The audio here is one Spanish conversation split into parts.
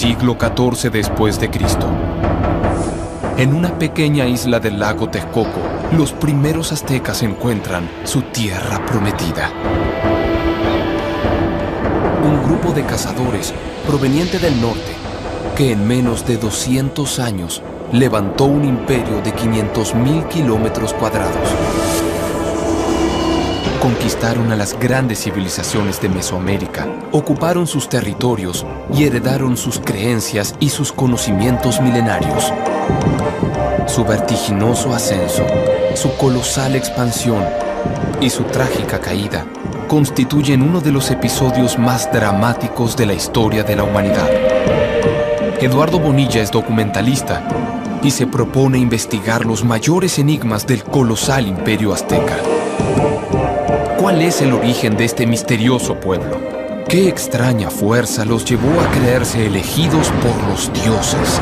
siglo XIV después de Cristo. En una pequeña isla del lago Texcoco, los primeros aztecas encuentran su tierra prometida. Un grupo de cazadores proveniente del norte, que en menos de 200 años levantó un imperio de 500.000 kilómetros cuadrados. Conquistaron a las grandes civilizaciones de Mesoamérica, ocuparon sus territorios y heredaron sus creencias y sus conocimientos milenarios. Su vertiginoso ascenso, su colosal expansión y su trágica caída constituyen uno de los episodios más dramáticos de la historia de la humanidad. Eduardo Bonilla es documentalista y se propone investigar los mayores enigmas del colosal imperio azteca. ¿Cuál es el origen de este misterioso pueblo? ¿Qué extraña fuerza los llevó a creerse elegidos por los dioses?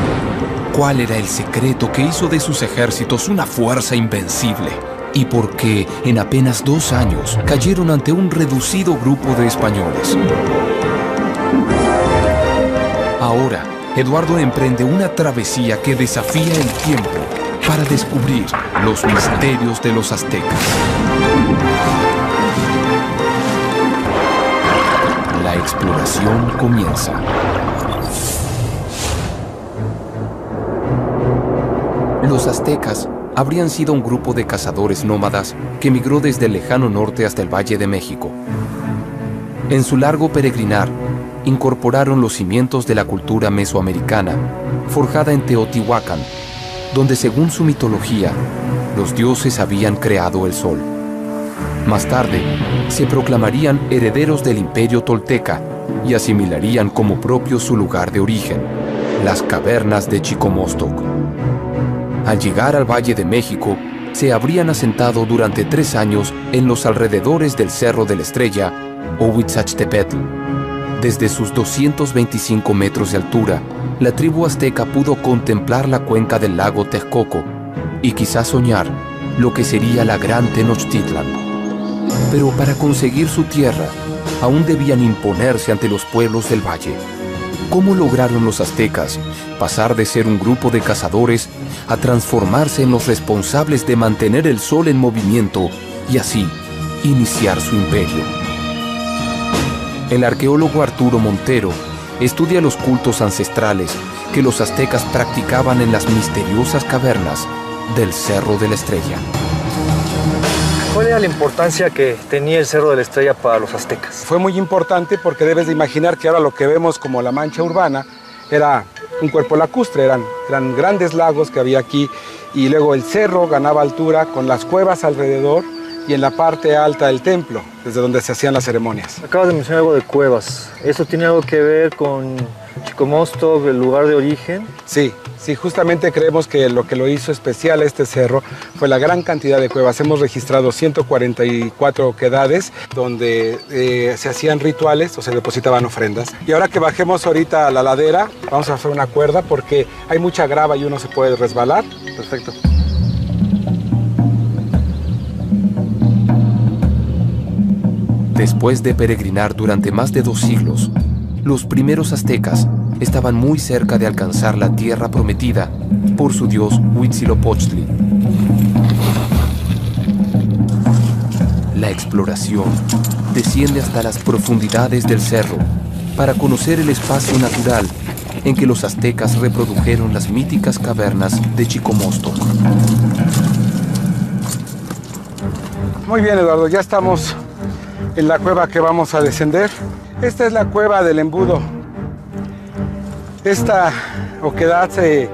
¿Cuál era el secreto que hizo de sus ejércitos una fuerza invencible? ¿Y por qué en apenas 2 años cayeron ante un reducido grupo de españoles? Ahora, Eduardo emprende una travesía que desafía el tiempo para descubrir los misterios de los aztecas. La exploración comienza. Los aztecas habrían sido un grupo de cazadores nómadas que migró desde el lejano norte hasta el Valle de México. En su largo peregrinar, incorporaron los cimientos de la cultura mesoamericana, forjada en Teotihuacán, donde según su mitología, los dioses habían creado el sol. Más tarde, se proclamarían herederos del imperio tolteca y asimilarían como propio su lugar de origen, las cavernas de Chicomostoc. Al llegar al Valle de México, se habrían asentado durante 3 años en los alrededores del Cerro de la Estrella o Huitzachtepetl. Desde sus 225 metros de altura, la tribu azteca pudo contemplar la cuenca del lago Texcoco y quizás soñar lo que sería la gran Tenochtitlan. Pero para conseguir su tierra, aún debían imponerse ante los pueblos del valle. ¿Cómo lograron los aztecas pasar de ser un grupo de cazadores a transformarse en los responsables de mantener el sol en movimiento y así iniciar su imperio? El arqueólogo Arturo Montero estudia los cultos ancestrales que los aztecas practicaban en las misteriosas cavernas del Cerro de la Estrella. ¿Cuál era la importancia que tenía el Cerro de la Estrella para los aztecas? Fue muy importante porque debes de imaginar que ahora lo que vemos como la mancha urbana era un cuerpo lacustre, eran grandes lagos que había aquí y luego el cerro ganaba altura con las cuevas alrededor y en la parte alta del templo, desde donde se hacían las ceremonias. Acabas de mencionar algo de cuevas. ¿Eso tiene algo que ver con Chicomostoc, el lugar de origen? Sí, justamente creemos que lo hizo especial a este cerro fue la gran cantidad de cuevas. Hemos registrado 144 quedades donde se hacían rituales o se depositaban ofrendas. Y ahora que bajemos ahorita a la ladera, vamos a hacer una cuerda porque hay mucha grava y uno se puede resbalar. Perfecto. Después de peregrinar durante más de 2 siglos, los primeros aztecas estaban muy cerca de alcanzar la tierra prometida por su dios Huitzilopochtli. La exploración desciende hasta las profundidades del cerro para conocer el espacio natural en que los aztecas reprodujeron las míticas cavernas de Chicomostoc. Muy bien, Eduardo, ya estamos en la cueva que vamos a descender. Esta es la cueva del embudo. Esta oquedad se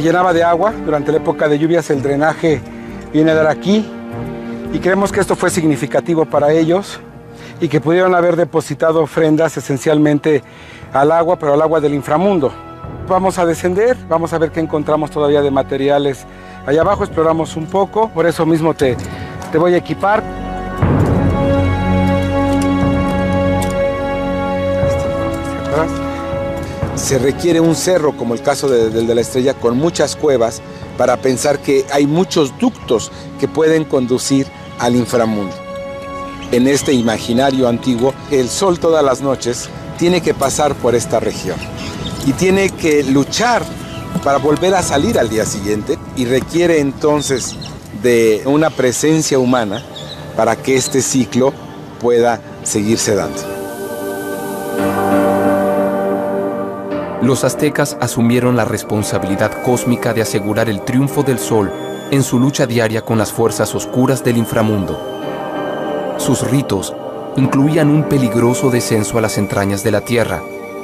llenaba de agua. Durante la época de lluvias el drenaje viene a dar aquí y creemos que esto fue significativo para ellos y que pudieron haber depositado ofrendas esencialmente al agua, pero al agua del inframundo. Vamos a descender, vamos a ver qué encontramos todavía de materiales allá abajo, exploramos un poco, por eso mismo te voy a equipar. Se requiere un cerro, como el caso del de la Estrella, con muchas cuevas para pensar que hay muchos ductos que pueden conducir al inframundo. En este imaginario antiguo, el sol todas las noches tiene que pasar por esta región. y tiene que luchar para volver a salir al día siguiente y requiere entonces de una presencia humana para que este ciclo pueda seguirse dando. Los aztecas asumieron la responsabilidad cósmica de asegurar el triunfo del sol en su lucha diaria con las fuerzas oscuras del inframundo. Sus ritos incluían un peligroso descenso a las entrañas de la tierra,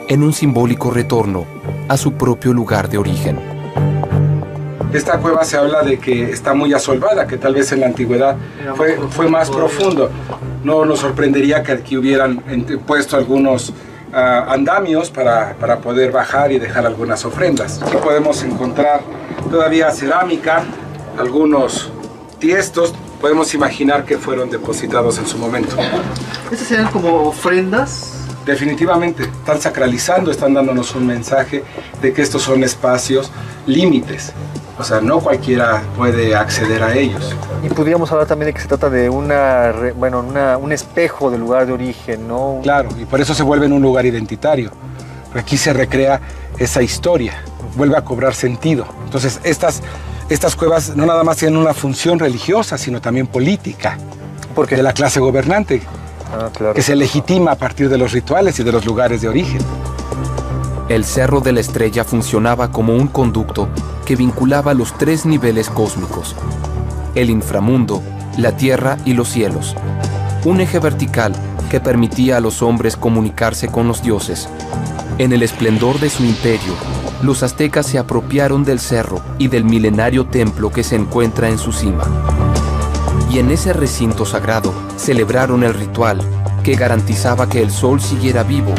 en un simbólico retorno a su propio lugar de origen. Esta cueva se habla de que está muy asolvada, que tal vez en la antigüedad fue más profundo. No nos sorprendería que aquí hubieran puesto algunos andamios para poder bajar y dejar algunas ofrendas. Aquí podemos encontrar todavía cerámica, algunos tiestos. Podemos imaginar que fueron depositados en su momento. ¿Estas serían como ofrendas? Definitivamente, están sacralizando, están dándonos un mensaje de que estos son espacios límites. O sea, no cualquiera puede acceder a ellos. Y podríamos hablar también de que se trata de un espejo del lugar de origen, ¿no? Claro, y por eso se vuelve en un lugar identitario. Aquí se recrea esa historia, vuelve a cobrar sentido. Entonces, estas cuevas no nada más tienen una función religiosa, sino también política. ¿Por qué? De la clase gobernante, claro, que se legitima a partir de los rituales y de los lugares de origen. El Cerro de la Estrella funcionaba como un conducto que vinculaba los tres niveles cósmicos: el inframundo, la tierra y los cielos. Un eje vertical que permitía a los hombres comunicarse con los dioses. En el esplendor de su imperio, los aztecas se apropiaron del cerro y del milenario templo que se encuentra en su cima. Y en ese recinto sagrado celebraron el ritual que garantizaba que el sol siguiera vivo,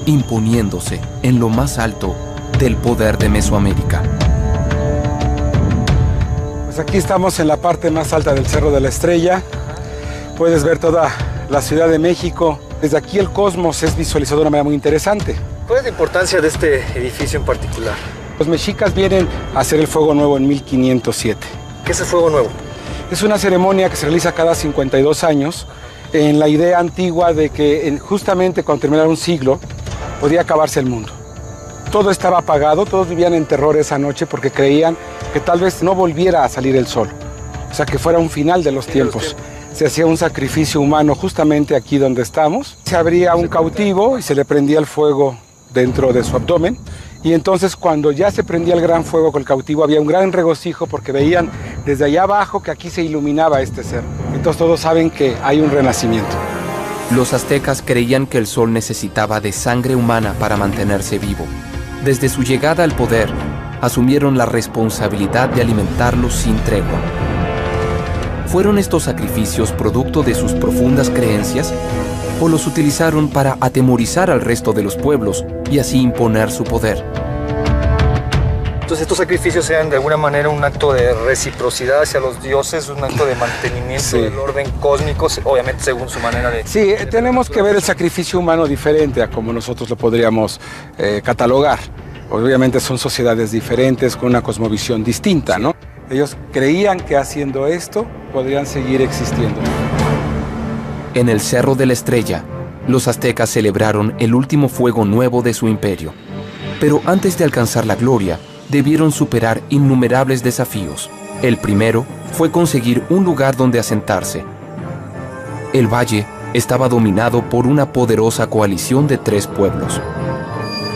imponiéndose en lo más alto del poder de Mesoamérica. Pues aquí estamos en la parte más alta del Cerro de la Estrella. Puedes ver toda la Ciudad de México. Desde aquí el cosmos es visualizado de una manera muy interesante. ¿Cuál es la importancia de este edificio en particular? Los mexicas vienen a hacer el Fuego Nuevo en 1507. ¿Qué es el Fuego Nuevo? Es una ceremonia que se realiza cada 52 años en la idea antigua de que justamente cuando terminara un siglo podía acabarse el mundo. Todo estaba apagado, todos vivían en terror esa noche porque creían que tal vez no volviera a salir el sol. O sea, que fuera un final de los tiempos. Se hacía un sacrificio humano justamente aquí donde estamos. Se abría un cautivo y se le prendía el fuego dentro de su abdomen. Y entonces cuando ya se prendía el gran fuego con el cautivo había un gran regocijo porque veían desde allá abajo que aquí se iluminaba este cerro. Entonces todos saben que hay un renacimiento. Los aztecas creían que el sol necesitaba de sangre humana para mantenerse vivo. Desde su llegada al poder, asumieron la responsabilidad de alimentarlo sin tregua. ¿Fueron estos sacrificios producto de sus profundas creencias o los utilizaron para atemorizar al resto de los pueblos y así imponer su poder? Entonces estos sacrificios eran de alguna manera un acto de reciprocidad hacia los dioses, un acto de mantenimiento del orden cósmico, obviamente según su manera de... Sí, tenemos que ver el sacrificio humano diferente a como nosotros lo podríamos catalogar. Obviamente son sociedades diferentes con una cosmovisión distinta, ¿no? Ellos creían que haciendo esto podrían seguir existiendo. En el Cerro de la Estrella, los aztecas celebraron el último fuego nuevo de su imperio. Pero antes de alcanzar la gloria, debieron superar innumerables desafíos. El primero fue conseguir un lugar donde asentarse. El valle estaba dominado por una poderosa coalición de 3 pueblos.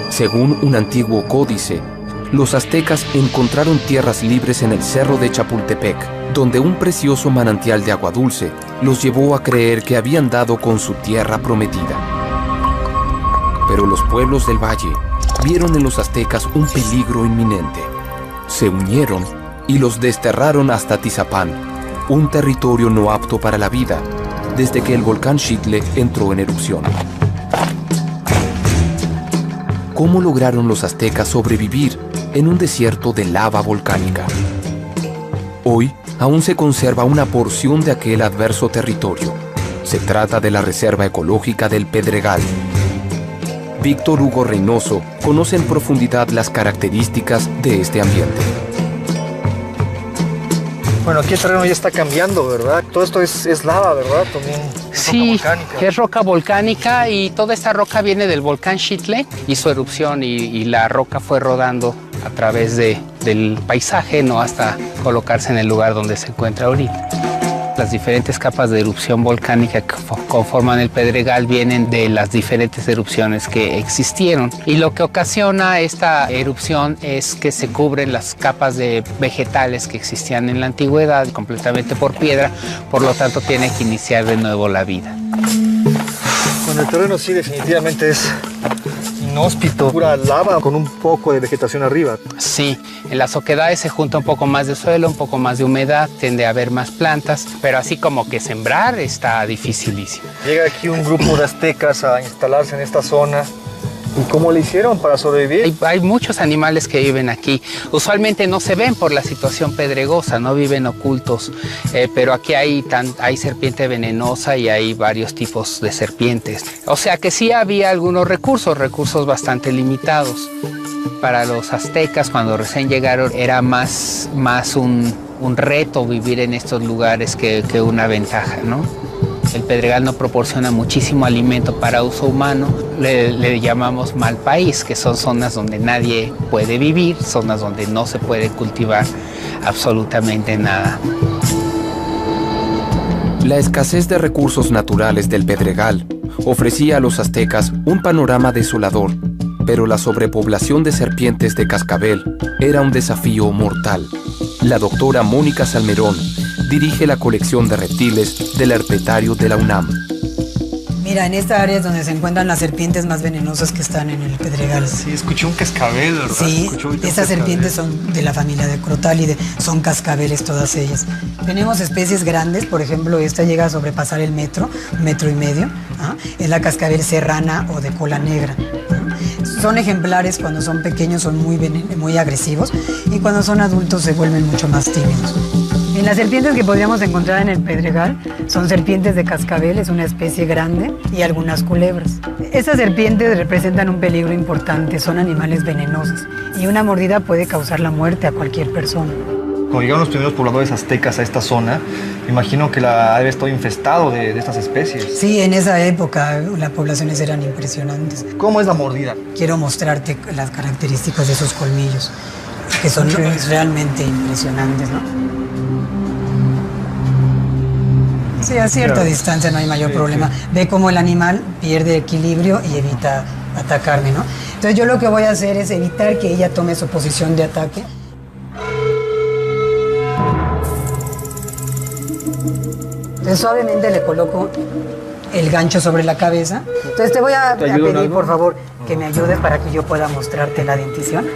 Según un antiguo códice, los aztecas encontraron tierras libres en el cerro de Chapultepec, donde un precioso manantial de agua dulce los llevó a creer que habían dado con su tierra prometida. Pero los pueblos del valle vieron en los aztecas un peligro inminente. Se unieron y los desterraron hasta Tizapán, un territorio no apto para la vida, desde que el volcán Xitle entró en erupción. ¿Cómo lograron los aztecas sobrevivir en un desierto de lava volcánica? Hoy aún se conserva una porción de aquel adverso territorio. Se trata de la Reserva Ecológica del Pedregal. Víctor Hugo Reynoso conoce en profundidad las características de este ambiente. Bueno, aquí el terreno ya está cambiando, ¿verdad? Todo esto es lava, ¿verdad? También Sí, roca volcánica. es roca volcánica y toda esta roca viene del volcán Xitle, hizo erupción y la roca fue rodando a través del paisaje, ¿no? Hasta colocarse en el lugar donde se encuentra ahorita. Las diferentes capas de erupción volcánica que conforman el Pedregal vienen de las diferentes erupciones que existieron. Y lo que ocasiona esta erupción es que se cubren las capas de vegetales que existían en la antigüedad completamente por piedra, por lo tanto tiene que iniciar de nuevo la vida. Bueno, el terreno sí definitivamente es inhóspito, pura lava con un poco de vegetación arriba. Sí, en las oquedades se junta un poco más de suelo, un poco más de humedad, tiende a haber más plantas, pero así como que sembrar está dificilísimo. Llega aquí un grupo de aztecas a instalarse en esta zona. ¿Y cómo le hicieron para sobrevivir? Hay muchos animales que viven aquí. Usualmente no se ven por la situación pedregosa, no viven ocultos, pero aquí hay serpiente venenosa y hay varios tipos de serpientes. O sea que sí había algunos recursos bastante limitados. Para los aztecas, cuando recién llegaron, era más un reto vivir en estos lugares que una ventaja, ¿no? El Pedregal no proporciona muchísimo alimento para uso humano. Le llamamos mal país, que son zonas donde nadie puede vivir, zonas donde no se puede cultivar absolutamente nada. La escasez de recursos naturales del Pedregal ofrecía a los aztecas un panorama desolador, pero la sobrepoblación de serpientes de cascabel era un desafío mortal. La doctora Mónica Salmerón dirige la colección de reptiles del herpetario de la UNAM. Mira, en esta área es donde se encuentran las serpientes más venenosas que están en el Pedregal. Sí, escuché un cascabel, ¿verdad? Sí, estas serpientes son de la familia de Crotálide, son cascabeles todas ellas. Tenemos especies grandes, por ejemplo, esta llega a sobrepasar el metro, 1,5 metros. Es la cascabel serrana o de cola negra. Son ejemplares, cuando son pequeños son muy agresivos y cuando son adultos se vuelven mucho más tímidos. En las serpientes que podríamos encontrar en el Pedregal son serpientes de cascabel, es una especie grande, y algunas culebras. Estas serpientes representan un peligro importante, son animales venenosos y una mordida puede causar la muerte a cualquier persona. Cuando llegaron los primeros pobladores aztecas a esta zona, me imagino que la área estaba infestado de estas especies. Sí, en esa época las poblaciones eran impresionantes. ¿Cómo es la mordida? Quiero mostrarte las características de esos colmillos, que son realmente impresionantes, ¿no? Sí, a cierta distancia no hay mayor problema. Ve cómo el animal pierde equilibrio y evita atacarme, ¿no? Entonces yo lo que voy a hacer es evitar que ella tome su posición de ataque. Entonces suavemente le coloco el gancho sobre la cabeza. Entonces te voy a pedir, por favor, que me ayudes para que yo pueda mostrarte la dentición.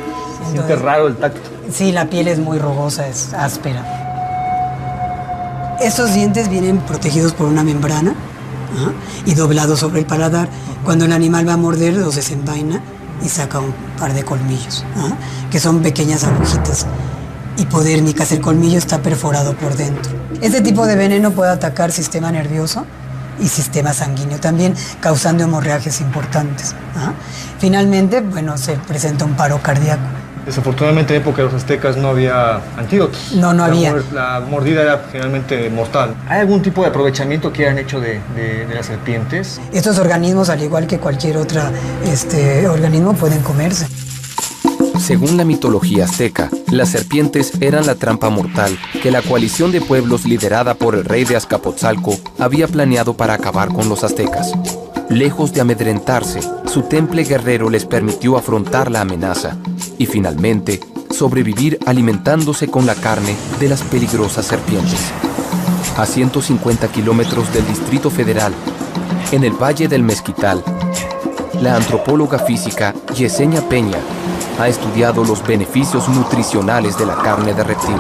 Siente raro el tacto. Sí, la piel es muy rugosa, es áspera. Estos dientes vienen protegidos por una membrana y doblados sobre el paladar. Cuando el animal va a morder, los desenvaina y saca un par de colmillos, que son pequeñas agujitas hipodérmicas. El colmillo está perforado por dentro. Este tipo de veneno puede atacar sistema nervioso y sistema sanguíneo también, causando hemorragias importantes. Finalmente, bueno, se presenta un paro cardíaco. Desafortunadamente en época de los aztecas no había antídotos. No había. La mordida era generalmente mortal. ¿Hay algún tipo de aprovechamiento que hayan hecho de las serpientes? Estos organismos, al igual que cualquier otro organismo, pueden comerse. Según la mitología azteca, las serpientes eran la trampa mortal que la coalición de pueblos liderada por el rey de Azcapotzalco había planeado para acabar con los aztecas. Lejos de amedrentarse, su temple guerrero les permitió afrontar la amenaza y finalmente sobrevivir alimentándose con la carne de las peligrosas serpientes. A 150 kilómetros del Distrito Federal, en el Valle del Mezquital, la antropóloga física Yesenia Peña ha estudiado los beneficios nutricionales de la carne de reptil.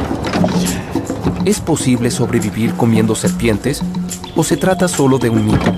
¿Es posible sobrevivir comiendo serpientes o se trata solo de un mito?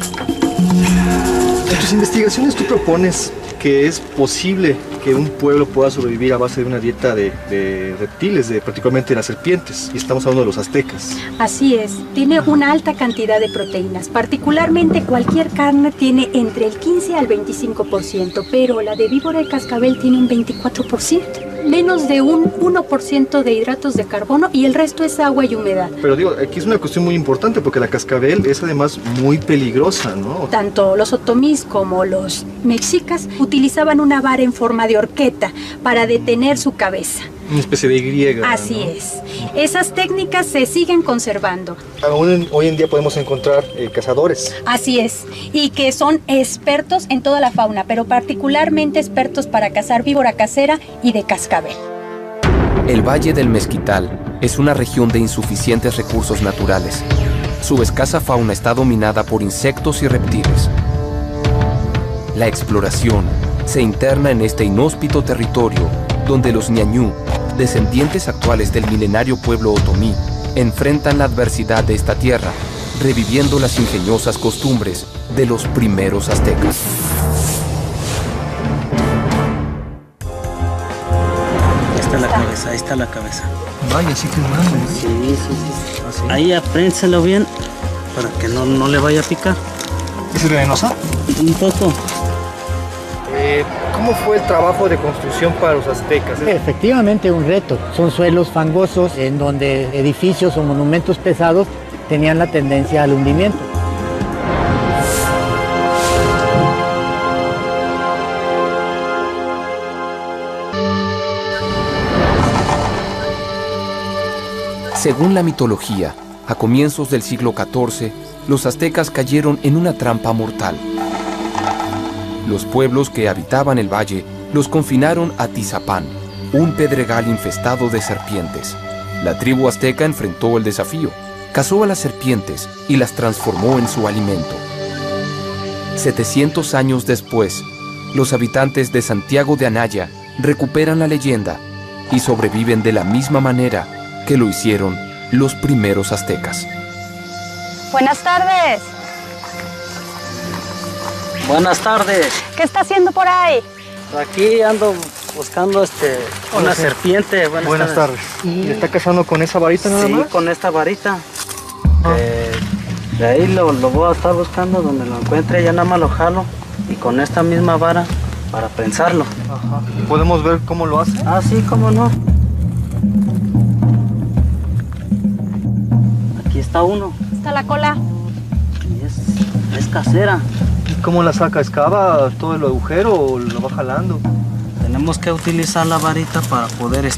En tus investigaciones tú propones que es posible que un pueblo pueda sobrevivir a base de una dieta de reptiles, particularmente de las serpientes, y estamos hablando de los aztecas. Así es, tiene una alta cantidad de proteínas, particularmente cualquier carne tiene entre el 15 al 25%, pero la de víbora y cascabel tiene un 24%. menos de un 1% de hidratos de carbono y el resto es agua y humedad. Pero digo, aquí es una cuestión muy importante porque la cascabel es además muy peligrosa, ¿no? Tanto los otomís como los mexicas utilizaban una vara en forma de horqueta para detener su cabeza. Una especie de griega. Así ¿no? es. Esas técnicas se siguen conservando. Aún hoy en día podemos encontrar cazadores. Así es. Y que son expertos en toda la fauna, pero particularmente expertos para cazar víbora casera y de cascabel. El Valle del Mezquital es una región de insuficientes recursos naturales. Su escasa fauna está dominada por insectos y reptiles. La exploración se interna en este inhóspito territorio donde los ñañú, descendientes actuales del milenario pueblo otomí, enfrentan la adversidad de esta tierra, reviviendo las ingeniosas costumbres de los primeros aztecas. Ahí está la cabeza. Vaya, sí que es grande. Sí. ¿Ah, sí? Ahí aprénselo bien para que no le vaya a picar. ¿Es venenosa? Un poco. ¿Cómo fue el trabajo de construcción para los aztecas? Efectivamente un reto. Son suelos fangosos en donde edificios o monumentos pesados tenían la tendencia al hundimiento. Según la mitología, a comienzos del siglo XIV, los aztecas cayeron en una trampa mortal. Los pueblos que habitaban el valle los confinaron a Tizapán, un pedregal infestado de serpientes. La tribu azteca enfrentó el desafío, cazó a las serpientes y las transformó en su alimento. 700 años después, los habitantes de Santiago de Anaya recuperan la leyenda y sobreviven de la misma manera que lo hicieron los primeros aztecas. Buenas tardes. Buenas tardes. ¿Qué está haciendo por ahí? Aquí ando buscando una serpiente. Buenas tardes. ¿Y está cazando con esa varita nada más? Sí, con esta varita. De ahí lo voy a estar buscando, donde lo encuentre, ya nada más lo jalo y con esta misma vara para prensarlo. Ajá. ¿Podemos ver cómo lo hace? Ah, sí, cómo no. Aquí está uno. Está la cola. Y es casera. ¿Y cómo la saca? ¿Excava todo el agujero o lo va jalando? Tenemos que utilizar la varita para poder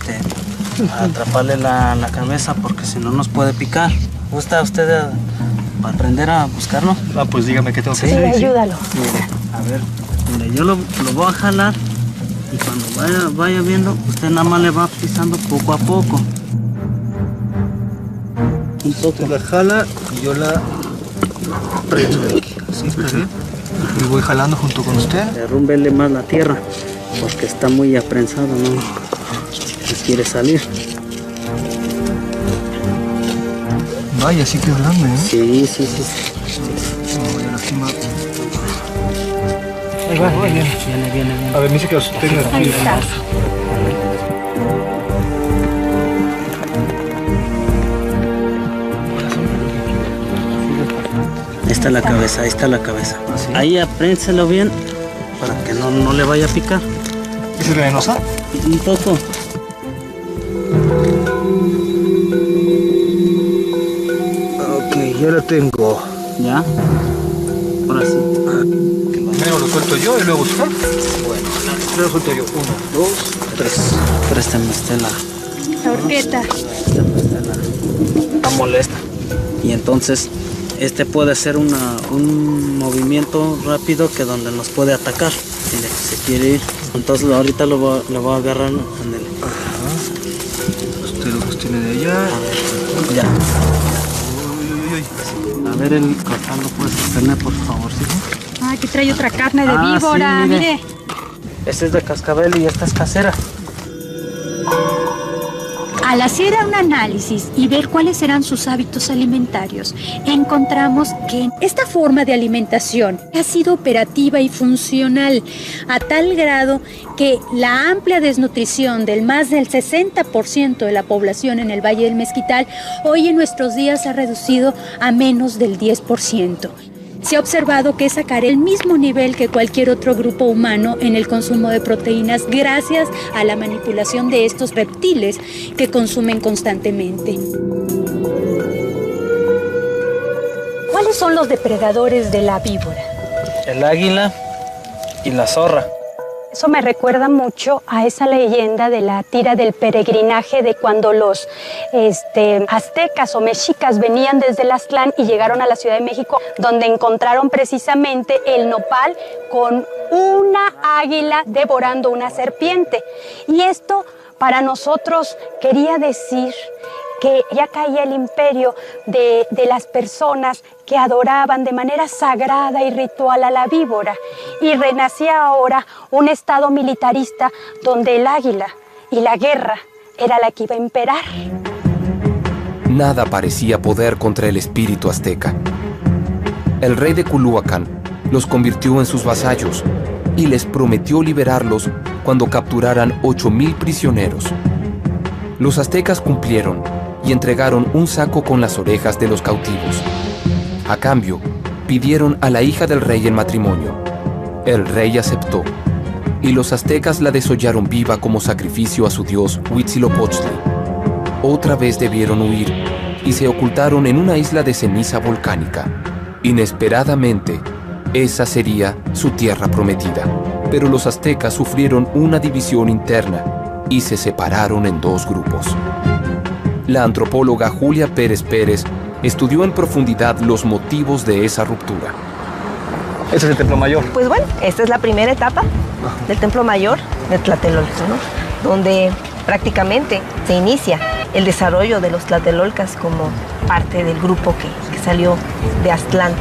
atraparle la cabeza, porque si no nos puede picar. ¿Gusta usted aprender a buscarlo? Ah, pues dígame qué tengo que Sí, hacer. ayúdalo. Mire, a ver, mire, yo lo voy a jalar y cuando vaya viendo, usted nada más le va pisando poco a poco. Un poco. Usted la jala y yo la prenso de aquí. ¿Sí? ¿Está bien? Y voy jalando junto con usted. Derrúmbele más la tierra, porque está muy aprensado, ¿no? Si quiere salir. Vaya, sí que es grande, ¿eh? Sí. No voy a lastimar. Ahí va, Viene. A ver, me dice que los tenga aquí. Ahí está. Ahí está la cabeza. Ahí aprénselo bien para que no le vaya a picar. ¿Es venenosa? Un poco. Ok, ya la tengo. ¿Ya? Ahora sí. Primero lo suelto yo y luego usted. Bueno, primero suelto yo. 1, 2, 3. Préstame usted La horqueta. Está molesta. Y entonces puede hacer un movimiento rápido que donde nos puede atacar. Mire, se quiere ir. Entonces ahorita lo voy a agarrar en el... Usted lo sostiene de allá. Ya. A ver, el cortal lo puedes sostener, por favor, ¿sí? Ah, aquí trae otra carne de víbora, sí, mire. Esta es de cascabel y esta es casera. Al hacer un análisis y ver cuáles eran sus hábitos alimentarios, encontramos que esta forma de alimentación ha sido operativa y funcional a tal grado que la amplia desnutrición del más del 60% de la población en el Valle del Mezquital hoy en nuestros días ha reducido a menos del 10%. Se ha observado que es sacar el mismo nivel que cualquier otro grupo humano en el consumo de proteínas gracias a la manipulación de estos reptiles que consumen constantemente. ¿Cuáles son los depredadores de la víbora? El águila y la zorra. Eso me recuerda mucho a esa leyenda de la tira del peregrinaje de cuando los aztecas o mexicas venían desde el Aztlán y llegaron a la Ciudad de México, donde encontraron precisamente el nopal con una águila devorando una serpiente. Y esto para nosotros quería decir que ya caía el imperio de las personas que adoraban de manera sagrada y ritual a la víbora, y renacía ahora un estado militarista donde el águila y la guerra era la que iba a imperar. Nada parecía poder contra el espíritu azteca. El rey de Culhuacán los convirtió en sus vasallos y les prometió liberarlos cuando capturaran 8,000 prisioneros. Los aztecas cumplieron y entregaron un saco con las orejas de los cautivos. A cambio, pidieron a la hija del rey en matrimonio. El rey aceptó, y los aztecas la desollaron viva como sacrificio a su dios Huitzilopochtli. Otra vez debieron huir, y se ocultaron en una isla de ceniza volcánica. Inesperadamente, esa sería su tierra prometida. Pero los aztecas sufrieron una división interna, y se separaron en 2 grupos. La antropóloga Julia Pérez Pérez estudió en profundidad los motivos de esa ruptura. Este es el Templo Mayor. Pues bueno, esta es la primera etapa del Templo Mayor de Tlatelolco, ¿no? Donde prácticamente se inicia el desarrollo de los tlatelolcas como parte del grupo que salió de Aztlán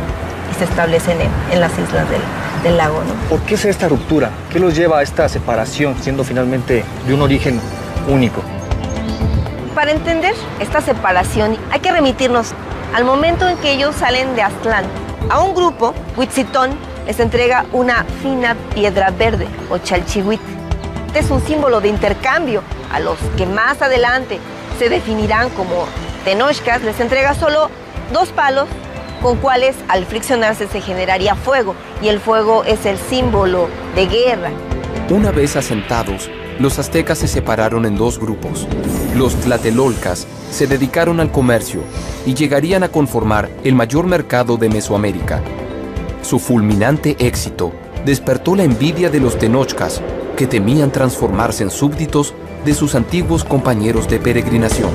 y se establecen en las islas del lago, ¿no? ¿Por qué es esta ruptura? ¿Qué los lleva a esta separación, siendo finalmente de un origen único? Para entender esta separación hay que remitirnos al momento en que ellos salen de Aztlán. A un grupo, Huitzitón, les entrega una fina piedra verde o chalchihuit. Este es un símbolo de intercambio. A los que más adelante se definirán como tenochcas, les entrega solo 2 palos con cuales al friccionarse se generaría fuego, y el fuego es el símbolo de guerra. Una vez asentados, los aztecas se separaron en 2 grupos. Los tlatelolcas se dedicaron al comercio y llegarían a conformar el mayor mercado de Mesoamérica. Su fulminante éxito despertó la envidia de los tenochcas, que temían transformarse en súbditos de sus antiguos compañeros de peregrinación.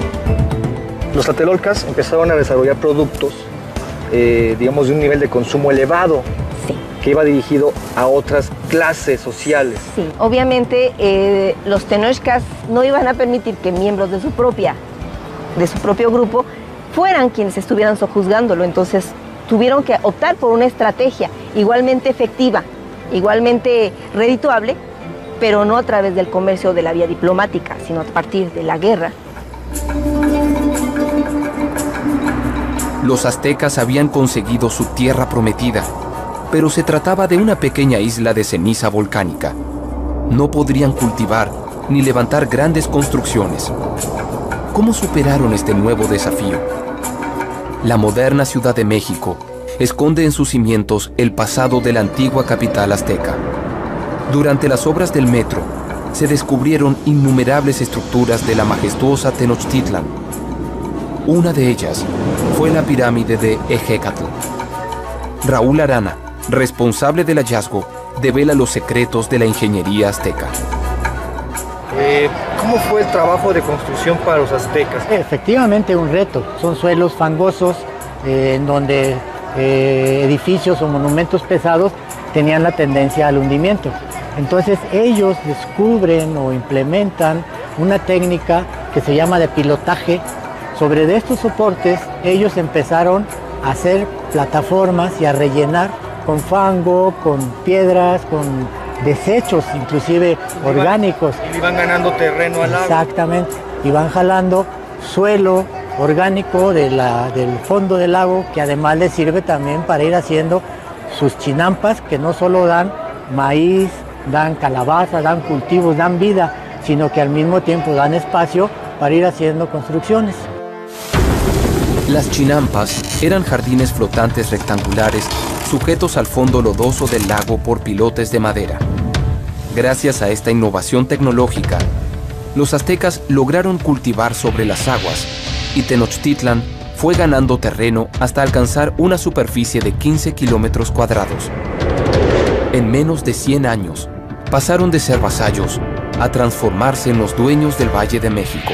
Los tlatelolcas empezaron a desarrollar productos, digamos, de un nivel de consumo elevado, Sí. que iba dirigido a otras clases sociales. Sí, obviamente los tenochcas no iban a permitir que miembros de su propio grupo fueran quienes estuvieran sojuzgándolo, entonces tuvieron que optar por una estrategia igualmente efectiva, igualmente redituable, pero no a través del comercio de la vía diplomática, sino a partir de la guerra. Los aztecas habían conseguido su tierra prometida, pero se trataba de una pequeña isla de ceniza volcánica. No podrían cultivar ni levantar grandes construcciones. ¿Cómo superaron este nuevo desafío? La moderna Ciudad de México esconde en sus cimientos el pasado de la antigua capital azteca. Durante las obras del metro, se descubrieron innumerables estructuras de la majestuosa Tenochtitlan. Una de ellas fue la pirámide de Ejecatl. Raúl Arana, responsable del hallazgo, devela los secretos de la ingeniería azteca. ¿Cómo fue el trabajo de construcción para los aztecas? Efectivamente un reto. Son suelos fangosos en donde edificios o monumentos pesados tenían la tendencia al hundimiento. Entonces ellos descubren o implementan una técnica que se llama de pilotaje. Sobre de estos soportes ellos empezaron a hacer plataformas y a rellenar con fango, con piedras, con desechos inclusive orgánicos. Y van ganando terreno al lago. Exactamente, y van jalando suelo orgánico del fondo del lago, que además les sirve también para ir haciendo sus chinampas, que no solo dan maíz, dan calabaza, dan cultivos, dan vida, sino que al mismo tiempo dan espacio para ir haciendo construcciones. Las chinampas eran jardines flotantes rectangulares sujetos al fondo lodoso del lago por pilotes de madera. Gracias a esta innovación tecnológica, los aztecas lograron cultivar sobre las aguas y Tenochtitlan fue ganando terreno hasta alcanzar una superficie de 15 kilómetros cuadrados. En menos de 100 años, pasaron de ser vasallos a transformarse en los dueños del Valle de México.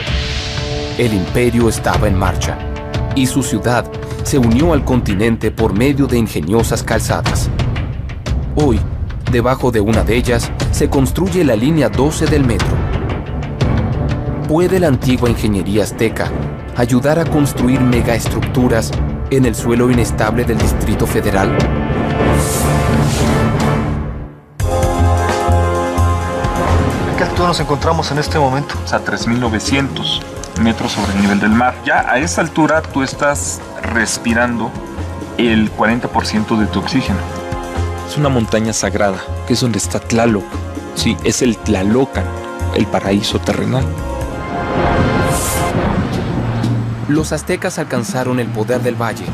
El imperio estaba en marcha y su ciudad se unió al continente por medio de ingeniosas calzadas. Hoy, debajo de una de ellas, se construye la línea 12 del metro. ¿Puede la antigua ingeniería azteca ayudar a construir megaestructuras en el suelo inestable del Distrito Federal? ¿A qué altura nos encontramos en este momento? A 3.900 metros sobre el nivel del mar. Ya a esta altura tú estás respirando el 40% de tu oxígeno. Es una montaña sagrada, que es donde está Tlaloc. Sí, es el Tlalocan, el paraíso terrenal. Los aztecas alcanzaron el poder del valle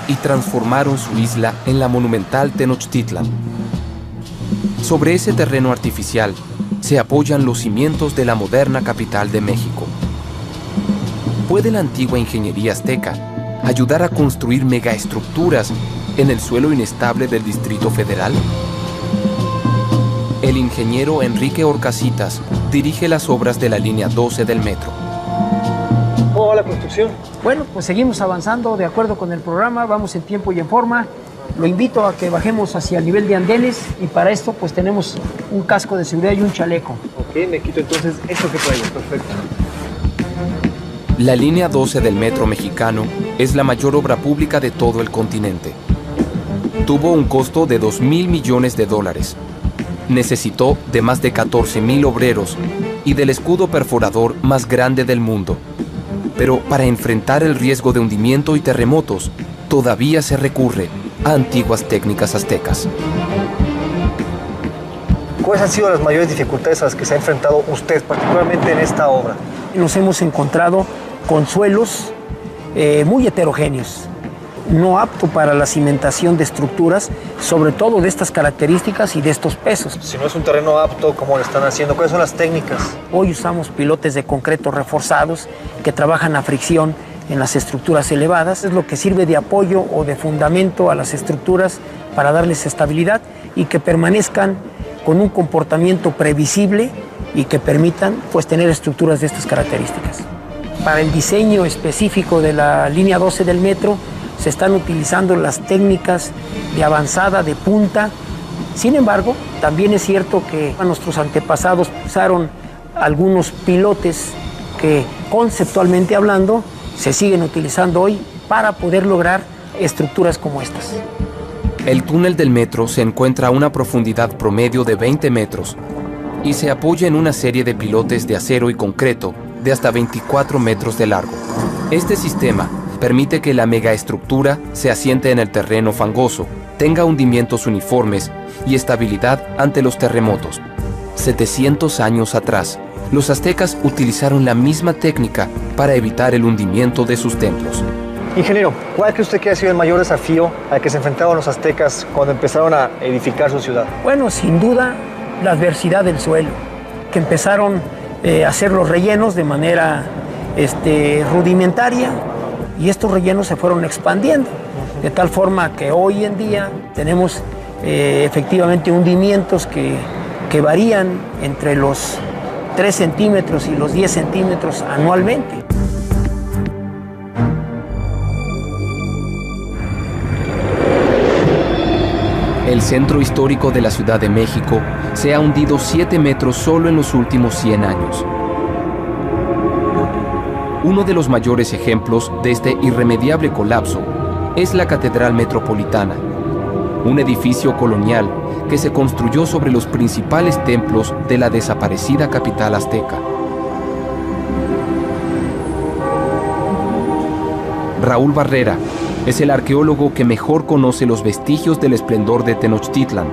y transformaron su isla en la monumental Tenochtitlan. Sobre ese terreno artificial se apoyan los cimientos de la moderna capital de México. ¿Puede la antigua ingeniería azteca ayudar a construir megaestructuras en el suelo inestable del Distrito Federal? El ingeniero Enrique Orcasitas dirige las obras de la línea 12 del metro. ¿Cómo va la construcción? Bueno, pues seguimos avanzando de acuerdo con el programa, vamos en tiempo y en forma. Lo invito a que bajemos hacia el nivel de andenes y para esto pues tenemos un casco de seguridad y un chaleco. Ok, me quito entonces esto que traigo, perfecto. La línea 12 del metro mexicano es la mayor obra pública de todo el continente. Tuvo un costo de $2.000 millones. Necesitó de más de 14,000 obreros y del escudo perforador más grande del mundo. Pero para enfrentar el riesgo de hundimiento y terremotos, todavía se recurre a antiguas técnicas aztecas. ¿Cuáles han sido las mayores dificultades a las que se ha enfrentado usted, particularmente en esta obra? Nos hemos encontrado con suelos muy heterogéneos, no apto para la cimentación de estructuras, sobre todo de estas características y de estos pesos. Si no es un terreno apto, ¿cómo lo están haciendo? ¿Cuáles son las técnicas? Hoy usamos pilotes de concreto reforzados que trabajan a fricción en las estructuras elevadas. Es lo que sirve de apoyo o de fundamento a las estructuras para darles estabilidad y que permanezcan con un comportamiento previsible y que permitan pues, tener estructuras de estas características. Para el diseño específico de la línea 12 del metro se están utilizando las técnicas de avanzada, de punta. Sin embargo, también es cierto que nuestros antepasados usaron algunos pilotes que conceptualmente hablando se siguen utilizando hoy para poder lograr estructuras como estas. El túnel del metro se encuentra a una profundidad promedio de 20 metros y se apoya en una serie de pilotes de acero y concreto de hasta 24 metros de largo. Este sistema permite que la megaestructura se asiente en el terreno fangoso, tenga hundimientos uniformes y estabilidad ante los terremotos. 700 años atrás, los aztecas utilizaron la misma técnica para evitar el hundimiento de sus templos. Ingeniero, ¿cuál cree usted que ha sido el mayor desafío al que se enfrentaron los aztecas cuando empezaron a edificar su ciudad? Bueno, sin duda, la adversidad del suelo, que empezaron a hacer los rellenos de manera rudimentaria y estos rellenos se fueron expandiendo, de tal forma que hoy en día tenemos efectivamente hundimientos que varían entre los 3 centímetros y los 10 centímetros anualmente. El centro histórico de la Ciudad de México se ha hundido 7 metros solo en los últimos 100 años. Uno de los mayores ejemplos de este irremediable colapso es la Catedral Metropolitana, un edificio colonial que se construyó sobre los principales templos de la desaparecida capital azteca. Raúl Barrera es el arqueólogo que mejor conoce los vestigios del esplendor de Tenochtitlan,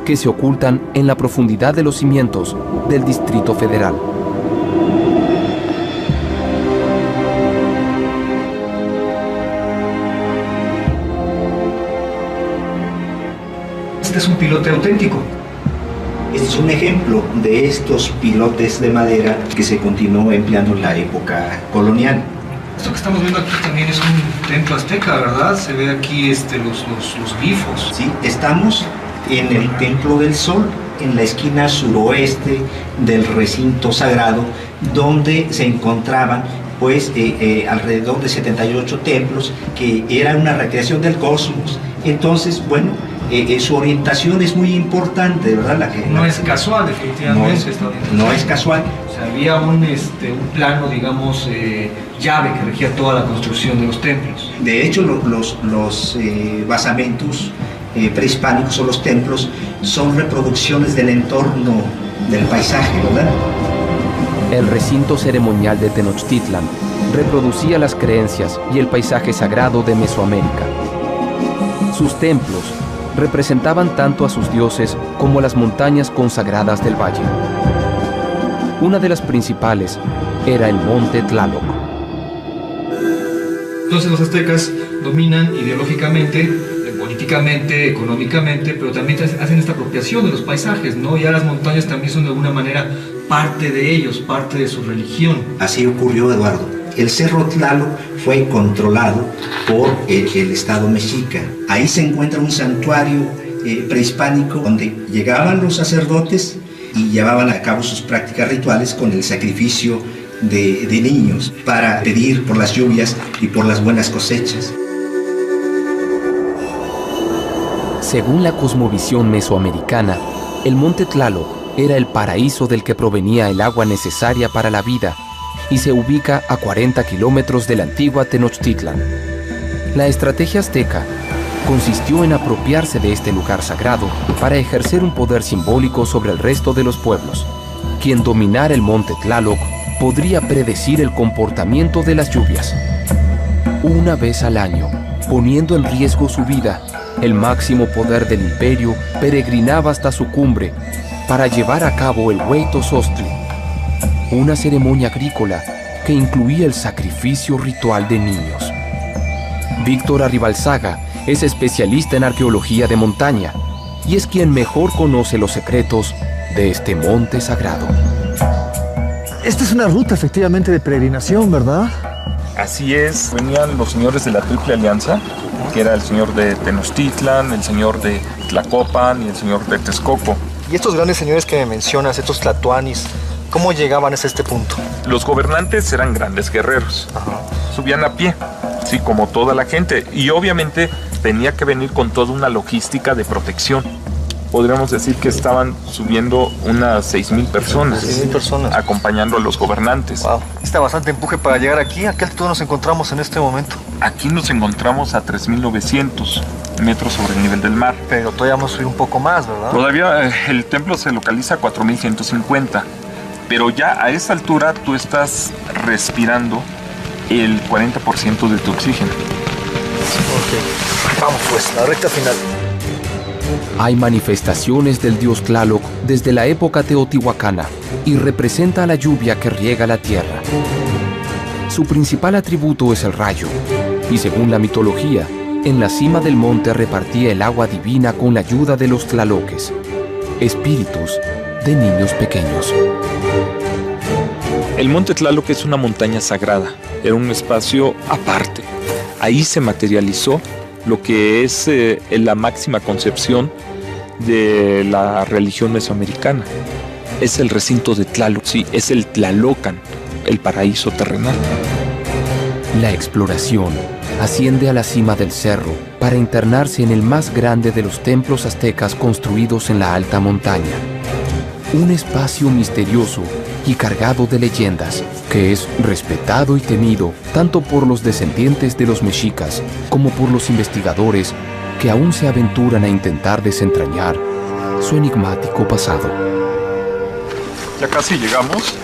que se ocultan en la profundidad de los cimientos del Distrito Federal. este es un pilote auténtico. Este es un ejemplo de estos pilotes de madera que se continuó empleando en la época colonial. Esto que estamos viendo aquí también es un templo azteca, ¿verdad? Se ve aquí los glifos. Sí, estamos en el Templo del Sol, en la esquina suroeste del recinto sagrado, donde se encontraban pues alrededor de 78 templos, que era una recreación del cosmos. Entonces, bueno, su orientación es muy importante, ¿verdad? No es casual, definitivamente. No es casual. O sea, había un plano, digamos, llave que regía toda la construcción de los templos. De hecho, los basamentos prehispánicos o los templos son reproducciones del entorno del paisaje, ¿verdad? El recinto ceremonial de Tenochtitlan reproducía las creencias y el paisaje sagrado de Mesoamérica. Sus templos representaban tanto a sus dioses como a las montañas consagradas del valle. Una de las principales era el monte Tlaloc. Entonces los aztecas dominan ideológicamente, políticamente, económicamente, pero también hacen esta apropiación de los paisajes, ¿no? Ya las montañas también son de alguna manera parte de ellos, parte de su religión. Así ocurrió, Eduardo. El Cerro Tlaloc fue controlado por el Estado mexica. Ahí se encuentra un santuario prehispánico donde llegaban los sacerdotes y llevaban a cabo sus prácticas rituales con el sacrificio de niños para pedir por las lluvias y por las buenas cosechas. Según la cosmovisión mesoamericana, el monte Tlaloc era el paraíso del que provenía el agua necesaria para la vida y se ubica a 40 kilómetros de la antigua Tenochtitlan. La estrategia azteca consistió en apropiarse de este lugar sagrado para ejercer un poder simbólico sobre el resto de los pueblos. Quien dominara el monte Tlaloc podría predecir el comportamiento de las lluvias. Una vez al año, poniendo en riesgo su vida, el máximo poder del imperio peregrinaba hasta su cumbre para llevar a cabo el Hueytozostli, una ceremonia agrícola que incluía el sacrificio ritual de niños. Víctor Arribalzaga es especialista en arqueología de montaña y es quien mejor conoce los secretos de este monte sagrado. Esta es una ruta efectivamente de peregrinación, ¿verdad? Así es, venían los señores de la Triple Alianza, que era el señor de Tenochtitlan, el señor de Tlacopan y el señor de Texcoco. Y estos grandes señores que me mencionas, estos tlatoanis, ¿cómo llegaban hasta este punto? Los gobernantes eran grandes guerreros. Subían a pie, sí, como toda la gente. Y obviamente tenía que venir con toda una logística de protección. Podríamos decir que estaban subiendo unas 6,000 personas. 6,000 personas. Acompañando a los gobernantes. Wow. Está bastante empuje para llegar aquí. ¿A qué altitud nos encontramos en este momento? Aquí nos encontramos a 3,900 metros sobre el nivel del mar. Pero todavía vamos a subir un poco más, ¿verdad? Todavía el templo se localiza a 4,150. Pero ya a esta altura tú estás respirando el 40% de tu oxígeno. Ok. Vamos pues, la recta final. Hay manifestaciones del dios Tlaloc desde la época teotihuacana y representa a la lluvia que riega la tierra. Su principal atributo es el rayo, y según la mitología, en la cima del monte repartía el agua divina con la ayuda de los tlaloques, espíritus de niños pequeños. El monte Tlaloc es una montaña sagrada, era un espacio aparte. Ahí se materializó lo que es la máxima concepción de la religión mesoamericana. Es el recinto de Tlaloc, sí, es el Tlalocan, el paraíso terrenal. La exploración asciende a la cima del cerro para internarse en el más grande de los templos aztecas construidos en la alta montaña. Un espacio misterioso y cargado de leyendas, que es respetado y temido tanto por los descendientes de los mexicas como por los investigadores que aún se aventuran a intentar desentrañar su enigmático pasado. Ya casi llegamos.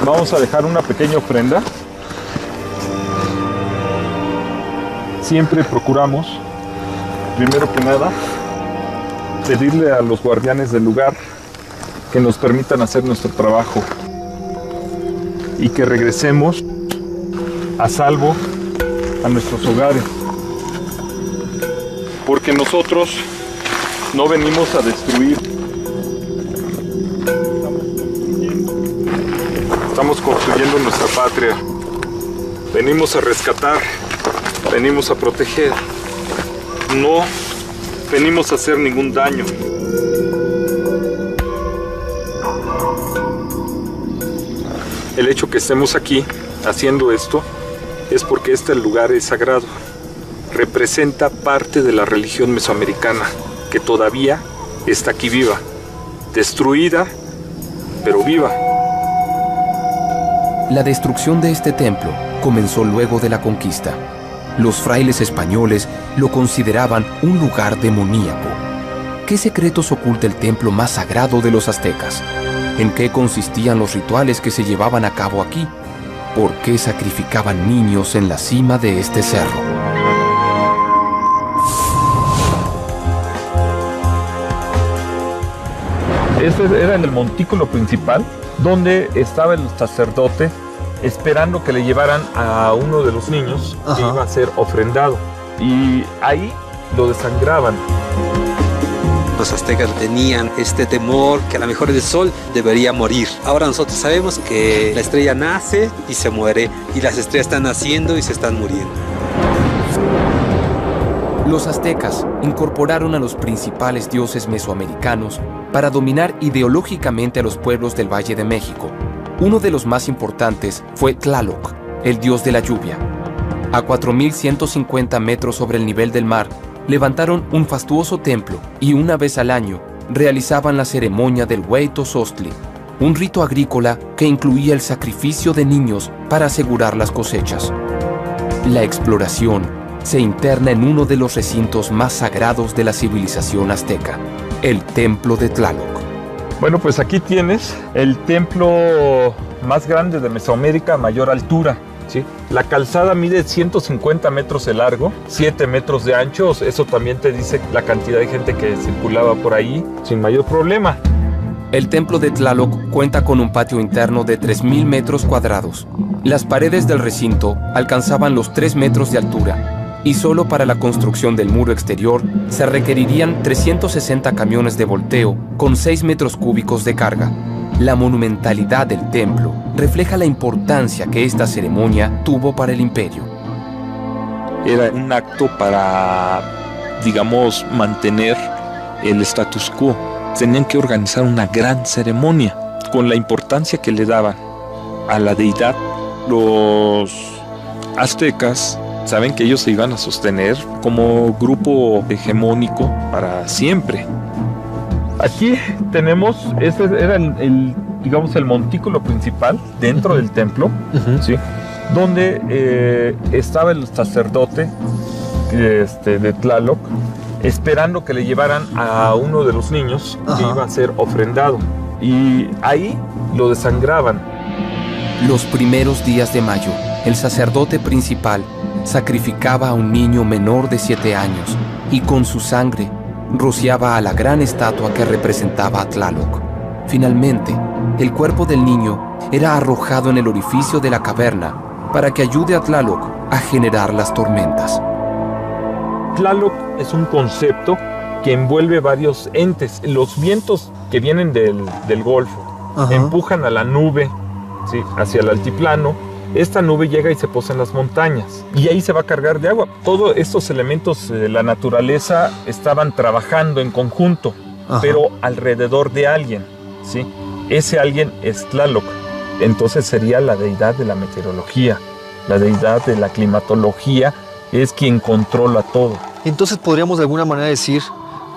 Vamos a dejar una pequeña ofrenda. Siempre procuramos, primero que nada, pedirle a los guardianes del lugar que nos permitan hacer nuestro trabajo y que regresemos a salvo a nuestros hogares, porque nosotros No venimos a destruir. Estamos construyendo nuestra patria. Venimos a rescatar. Venimos a proteger. No venimos a hacer ningún daño. El hecho que estemos aquí haciendo esto es porque este lugar es sagrado. Representa parte de la religión mesoamericana que todavía está aquí viva, destruida, pero viva. La destrucción de este templo comenzó luego de la conquista. Los frailes españoles lo consideraban un lugar demoníaco. ¿Qué secretos oculta el templo más sagrado de los aztecas? ¿En qué consistían los rituales que se llevaban a cabo aquí? ¿Por qué sacrificaban niños en la cima de este cerro? Este era el montículo principal, donde estaba el sacerdote esperando que le llevaran a uno de los niños que iba a ser ofrendado. Y ahí lo desangraban. Los aztecas tenían este temor que a lo mejor el sol debería morir. Ahora nosotros sabemos que la estrella nace y se muere, y las estrellas están naciendo y se están muriendo. Los aztecas incorporaron a los principales dioses mesoamericanos para dominar ideológicamente a los pueblos del Valle de México. Uno de los más importantes fue Tlaloc, el dios de la lluvia. A 4.150 metros sobre el nivel del mar, levantaron un fastuoso templo y una vez al año realizaban la ceremonia del Hueytozostli, un rito agrícola que incluía el sacrificio de niños para asegurar las cosechas. La exploración se interna en uno de los recintos más sagrados de la civilización azteca, el Templo de Tlaloc. Bueno, pues aquí tienes el templo más grande de Mesoamérica a mayor altura. ¿Sí? La calzada mide 150 metros de largo, 7 metros de ancho. Eso también te dice la cantidad de gente que circulaba por ahí sin mayor problema. El templo de Tlaloc cuenta con un patio interno de 3.000 metros cuadrados. Las paredes del recinto alcanzaban los 3 metros de altura y solo para la construcción del muro exterior se requerirían 360 camiones de volteo con 6 metros cúbicos de carga. La monumentalidad del templo refleja la importancia que esta ceremonia tuvo para el imperio. Era un acto para, digamos, mantener el status quo. Tenían que organizar una gran ceremonia con la importancia que le daban a la deidad. Los aztecas saben que ellos se iban a sostener como grupo hegemónico para siempre. Aquí tenemos, este era digamos, el montículo principal dentro del templo, ¿sí? Donde estaba el sacerdote de Tlaloc esperando que le llevaran a uno de los niños que iba a ser ofrendado. Y ahí lo desangraban. Los primeros días de mayo, el sacerdote principal sacrificaba a un niño menor de 7 años y con su sangre rociaba a la gran estatua que representaba a Tlaloc. Finalmente, el cuerpo del niño era arrojado en el orificio de la caverna para que ayude a Tlaloc a generar las tormentas. Tlaloc es un concepto que envuelve varios entes. Los vientos que vienen del Golfo empujan a la nube, ¿sí?, hacia el altiplano. Esta nube llega y se posa en las montañas y ahí se va a cargar de agua. Todos estos elementos de la naturaleza estaban trabajando en conjunto, pero alrededor de alguien, ¿sí? Ese alguien es Tlaloc. Entonces sería la deidad de la meteorología, la deidad de la climatología, es quien controla todo. Entonces podríamos de alguna manera decir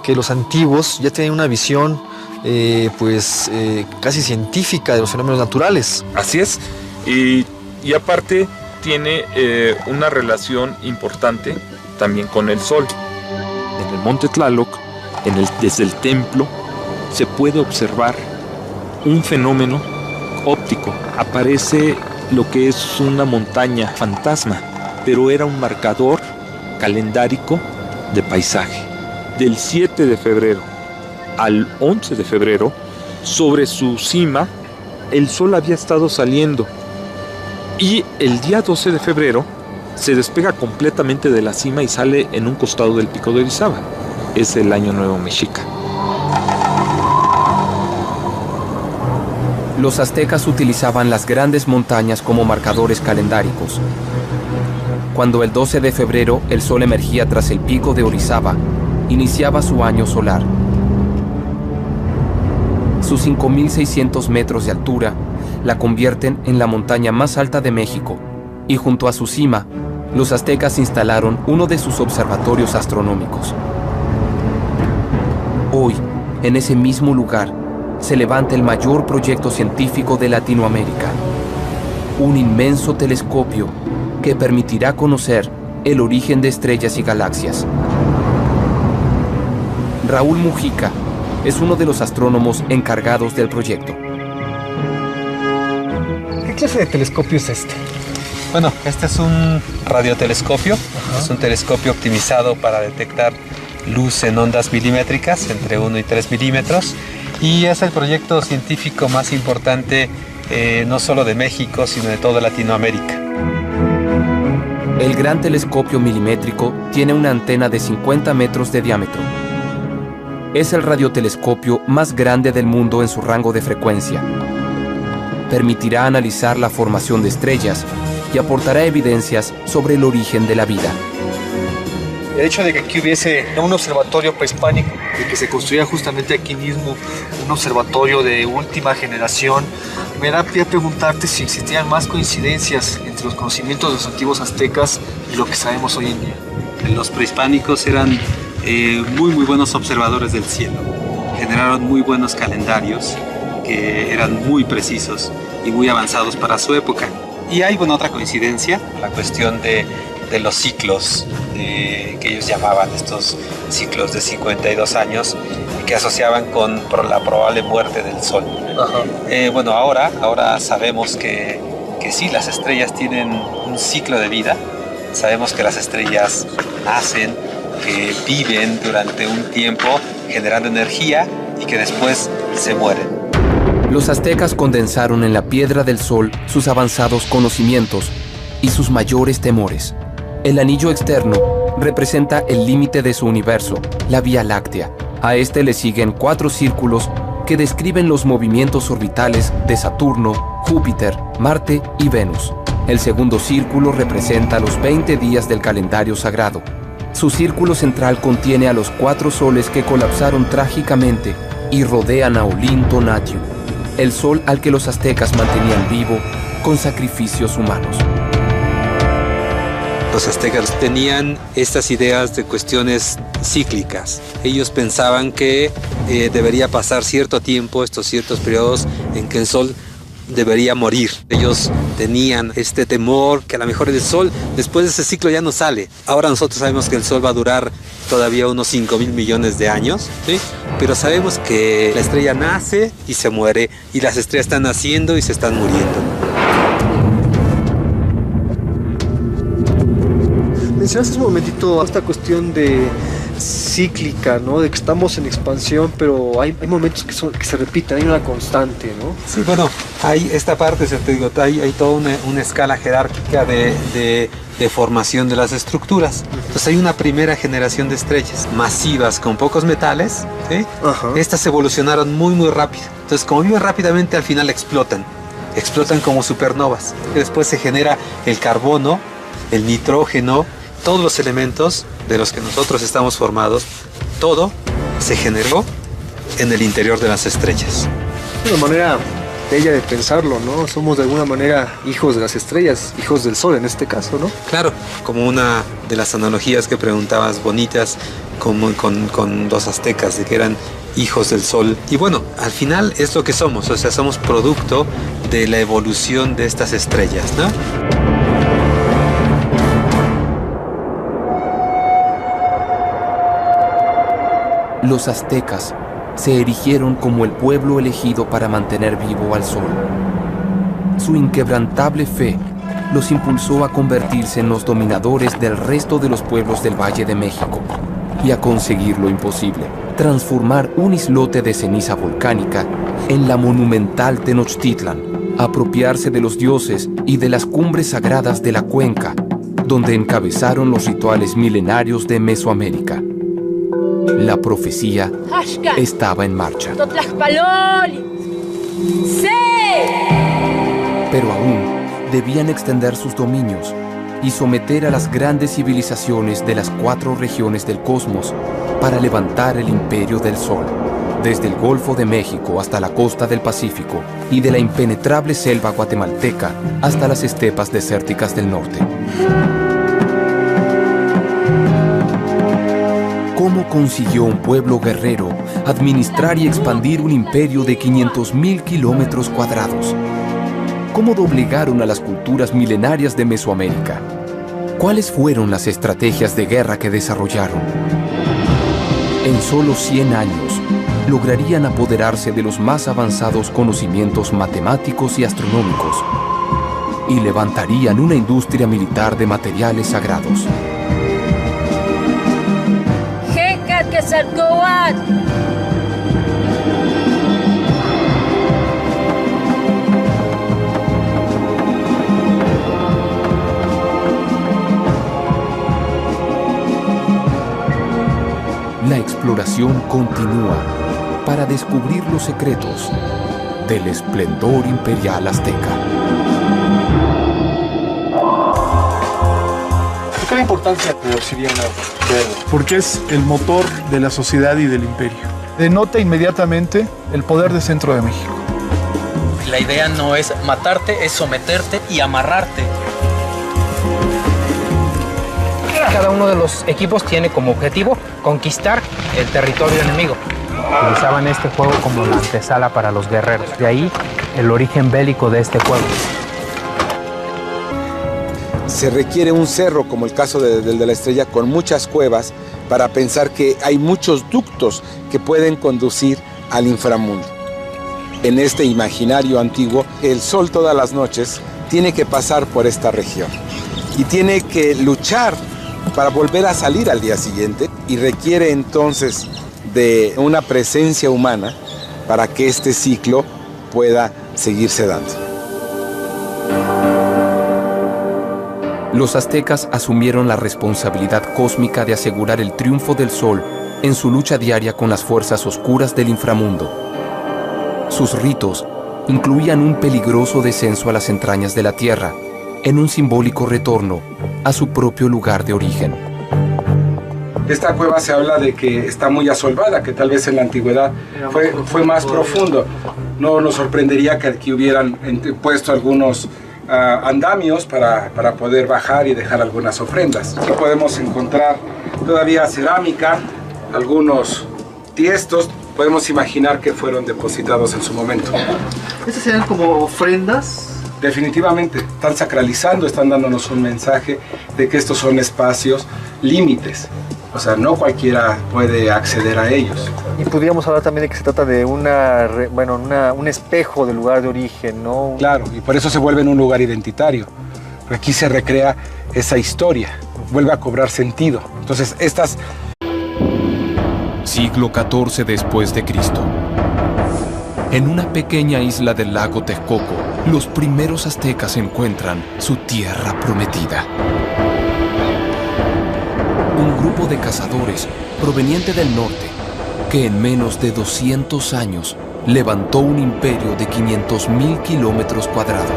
que los antiguos ya tenían una visión casi científica de los fenómenos naturales. Así es. Y aparte tiene una relación importante también con el sol. En el monte Tlaloc, desde el templo, se puede observar un fenómeno óptico. Aparece lo que es una montaña fantasma, pero era un marcador calendárico de paisaje. Del 7 de febrero al 11 de febrero, sobre su cima, el sol había estado saliendo. Y el día 12 de febrero se despega completamente de la cima y sale en un costado del pico de Orizaba. es el Año Nuevo Mexica. Los aztecas utilizaban las grandes montañas como marcadores calendáricos. Cuando el 12 de febrero el sol emergía tras el pico de Orizaba, iniciaba su año solar. Sus 5.600 metros de altura la convierten en la montaña más alta de México, y junto a su cima, los aztecas instalaron uno de sus observatorios astronómicos. Hoy, en ese mismo lugar, se levanta el mayor proyecto científico de Latinoamérica, un inmenso telescopio que permitirá conocer el origen de estrellas y galaxias. Raúl Mujica es uno de los astrónomos encargados del proyecto. ¿Qué clase de telescopio es este? Bueno, este es un radiotelescopio. Es un telescopio optimizado para detectar luz en ondas milimétricas, entre 1 y 3 milímetros. Y es el proyecto científico más importante no solo de México, sino de toda Latinoamérica. El gran telescopio milimétrico tiene una antena de 50 metros de diámetro. Es el radiotelescopio más grande del mundo en su rango de frecuencia. Permitirá analizar la formación de estrellas y aportará evidencias sobre el origen de la vida. El hecho de que aquí hubiese un observatorio prehispánico, de que se construya justamente aquí mismo un observatorio de última generación, me da pie a preguntarte si existían más coincidencias entre los conocimientos de los antiguos aztecas y lo que sabemos hoy en día. Los prehispánicos eran muy buenos observadores del cielo. Generaron muy buenos calendarios que eran muy precisos y muy avanzados para su época. Y hay otra coincidencia, la cuestión de los ciclos que ellos llamaban estos ciclos de 52 años que asociaban con la probable muerte del Sol. Ahora sabemos que sí, las estrellas tienen un ciclo de vida. Sabemos que las estrellas nacen, que viven durante un tiempo generando energía y que después se mueren. Los aztecas condensaron en la piedra del Sol sus avanzados conocimientos y sus mayores temores. El anillo externo representa el límite de su universo, la Vía Láctea. A este le siguen 4 círculos que describen los movimientos orbitales de Saturno, Júpiter, Marte y Venus. El segundo círculo representa los 20 días del calendario sagrado. Su círculo central contiene a los 4 soles que colapsaron trágicamente y rodean a Olinto Natium, el sol al que los aztecas mantenían vivo con sacrificios humanos. Los aztecas tenían estas ideas de cuestiones cíclicas. Ellos pensaban que debería pasar cierto tiempo, estos ciertos periodos en que el sol debería morir. Ellos tenían este temor que a lo mejor el sol después de ese ciclo ya no sale. Ahora nosotros sabemos que el sol va a durar todavía unos 5.000 millones de años, ¿sí? Pero sabemos que la estrella nace y se muere, y las estrellas están naciendo y se están muriendo. Mencionaste un momentito esta cuestión de cíclica, ¿no? De que estamos en expansión, pero hay momentos que se repiten, hay una constante, ¿no? Sí, hay esta parte, hay toda una escala jerárquica de formación de las estructuras. Entonces hay una primera generación de estrellas masivas con pocos metales, ¿sí? Estas evolucionaron muy rápido. Entonces, como viven rápidamente, al final explotan como supernovas. Después se genera el carbono, el nitrógeno, todos los elementos de los que nosotros estamos formados, todo se generó en el interior de las estrellas. Es una manera bella de pensarlo, ¿no? Somos de alguna manera hijos de las estrellas, hijos del sol en este caso, ¿no? Claro, como una de las analogías que preguntabas bonitas como con los aztecas, de que eran hijos del sol. Y bueno, al final es lo que somos, o sea, somos producto de la evolución de estas estrellas, ¿no? Los aztecas se erigieron como el pueblo elegido para mantener vivo al sol. Su inquebrantable fe los impulsó a convertirse en los dominadores del resto de los pueblos del Valle de México y a conseguir lo imposible, transformar un islote de ceniza volcánica en la monumental Tenochtitlan, apropiarse de los dioses y de las cumbres sagradas de la cuenca, donde encabezaron los rituales milenarios de Mesoamérica. La profecía estaba en marcha. Pero aún debían extender sus dominios y someter a las grandes civilizaciones de las 4 regiones del cosmos para levantar el imperio del Sol, desde el Golfo de México hasta la costa del Pacífico y de la impenetrable selva guatemalteca hasta las estepas desérticas del norte. ¿Cómo consiguió un pueblo guerrero administrar y expandir un imperio de 500.000 kilómetros cuadrados? ¿Cómo doblegaron a las culturas milenarias de Mesoamérica? ¿Cuáles fueron las estrategias de guerra que desarrollaron? En solo 100 años, lograrían apoderarse de los más avanzados conocimientos matemáticos y astronómicos y levantarían una industria militar de materiales sagrados. La exploración continúa para descubrir los secretos del esplendor imperial azteca. ¿Por qué la importancia de la obsidiana verde? Porque es el motor de la sociedad y del imperio. Denota inmediatamente el poder del centro de México. La idea no es matarte, es someterte y amarrarte. Cada uno de los equipos tiene como objetivo conquistar el territorio enemigo. Utilizaban este juego como la antesala para los guerreros. De ahí el origen bélico de este juego. Se requiere un cerro, como el caso del de la Estrella, con muchas cuevas, para pensar que hay muchos ductos que pueden conducir al inframundo. En este imaginario antiguo, el sol todas las noches tiene que pasar por esta región y tiene que luchar para volver a salir al día siguiente, y requiere entonces de una presencia humana para que este ciclo pueda seguirse dando. Los aztecas asumieron la responsabilidad cósmica de asegurar el triunfo del sol en su lucha diaria con las fuerzas oscuras del inframundo. Sus ritos incluían un peligroso descenso a las entrañas de la tierra, en un simbólico retorno a su propio lugar de origen. Esta cueva se habla de que está muy asolvada, que tal vez en la antigüedad fue más profundo. No nos sorprendería que aquí hubieran puesto algunos andamios para poder bajar y dejar algunas ofrendas. Aquí podemos encontrar todavía cerámica, algunos tiestos. Podemos imaginar que fueron depositados en su momento. ¿Estas serían como ofrendas? Definitivamente, están sacralizando, están dándonos un mensaje de que estos son espacios límites. O sea, no cualquiera puede acceder a ellos. Y podríamos hablar también de que se trata de un espejo del lugar de origen, ¿no? Claro, y por eso se vuelve en un lugar identitario. Aquí se recrea esa historia, vuelve a cobrar sentido. Entonces, estas... Siglo XIV después de Cristo. En una pequeña isla del lago Texcoco, los primeros aztecas encuentran su tierra prometida. Un grupo de cazadores proveniente del norte, que en menos de 200 años levantó un imperio de 500.000 kilómetros cuadrados.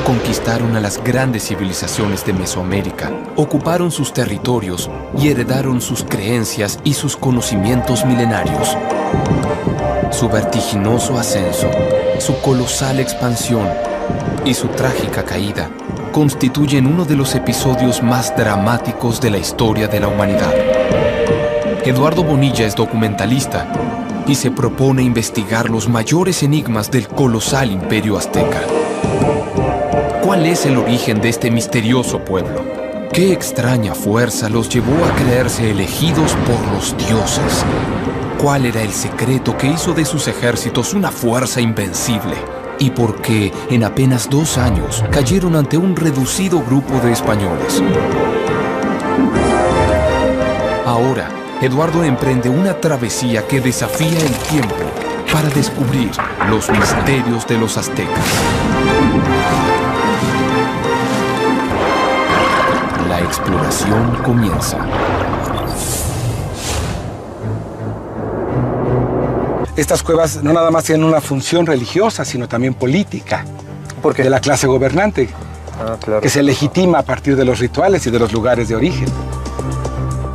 Conquistaron a las grandes civilizaciones de Mesoamérica, ocuparon sus territorios y heredaron sus creencias y sus conocimientos milenarios. Su vertiginoso ascenso, su colosal expansión y su trágica caída constituyen uno de los episodios más dramáticos de la historia de la humanidad. Eduardo Bonilla es documentalista y se propone investigar los mayores enigmas del colosal imperio azteca. ¿Cuál es el origen de este misterioso pueblo? ¿Qué extraña fuerza los llevó a creerse elegidos por los dioses? ¿Cuál era el secreto que hizo de sus ejércitos una fuerza invencible? ¿Y por qué en apenas 2 años cayeron ante un reducido grupo de españoles? Ahora, Eduardo emprende una travesía que desafía el tiempo para descubrir los misterios de los aztecas. La exploración comienza. Estas cuevas no nada más tienen una función religiosa, sino también política. ¿Por qué? De la clase gobernante, claro. que se legitima a partir de los rituales y de los lugares de origen.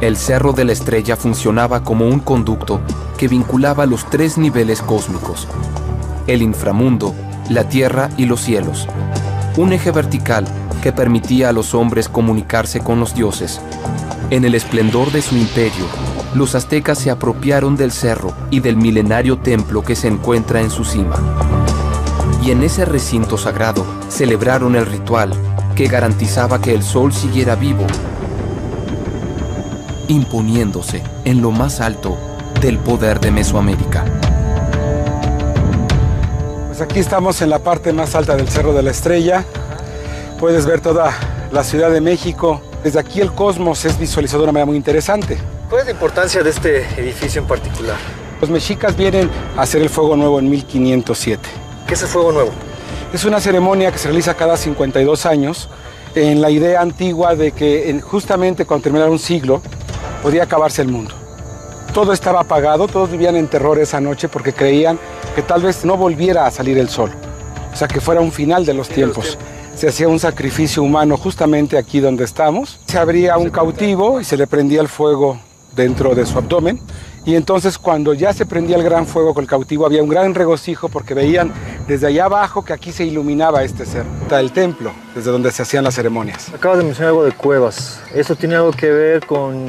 El Cerro de la Estrella funcionaba como un conducto que vinculaba los tres niveles cósmicos: el inframundo, la tierra y los cielos. Un eje vertical que permitía a los hombres comunicarse con los dioses. En el esplendor de su imperio, los aztecas se apropiaron del cerro y del milenario templo que se encuentra en su cima. Y en ese recinto sagrado celebraron el ritual que garantizaba que el sol siguiera vivo, imponiéndose en lo más alto del poder de Mesoamérica. Pues aquí estamos en la parte más alta del Cerro de la Estrella. Puedes ver toda la Ciudad de México. Desde aquí el cosmos es visualizado de una manera muy interesante. ¿Cuál es la importancia de este edificio en particular? Los mexicas vienen a hacer el Fuego Nuevo en 1507. ¿Qué es el Fuego Nuevo? Es una ceremonia que se realiza cada 52 años en la idea antigua de que justamente cuando terminara un siglo podía acabarse el mundo. Todo estaba apagado, todos vivían en terror esa noche porque creían que tal vez no volviera a salir el sol. O sea, que fuera un final de los tiempos. Se hacía un sacrificio humano justamente aquí donde estamos. Se abría un cautivo y se le prendía el fuego dentro de su abdomen. Y entonces cuando ya se prendía el gran fuego con el cautivo había un gran regocijo porque veían desde allá abajo que aquí se iluminaba este cerro. Está el templo, desde donde se hacían las ceremonias. Acabas de mencionar algo de cuevas. ¿Eso tiene algo que ver con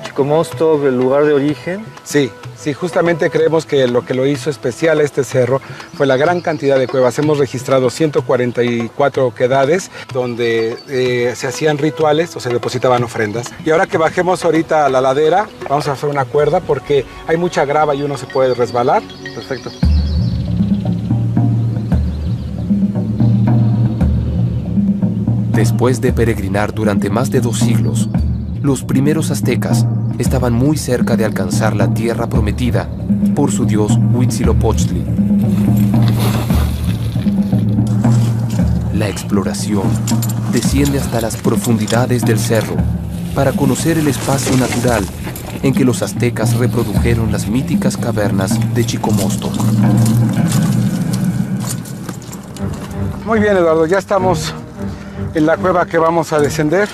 Chicomostoc, el lugar de origen? Sí, justamente creemos que lo hizo especial a este cerro fue la gran cantidad de cuevas. Hemos registrado 144 oquedades donde se hacían rituales o se depositaban ofrendas. Y ahora que bajemos ahorita a la ladera, vamos a hacer una cuerda porque hay mucha grava y uno se puede resbalar. Perfecto. Después de peregrinar durante más de 2 siglos, los primeros aztecas estaban muy cerca de alcanzar la tierra prometida por su dios Huitzilopochtli. La exploración desciende hasta las profundidades del cerro para conocer el espacio natural en que los aztecas reprodujeron las míticas cavernas de Chicomostoc. Muy bien, Eduardo, ya estamos en la cueva que vamos a descender.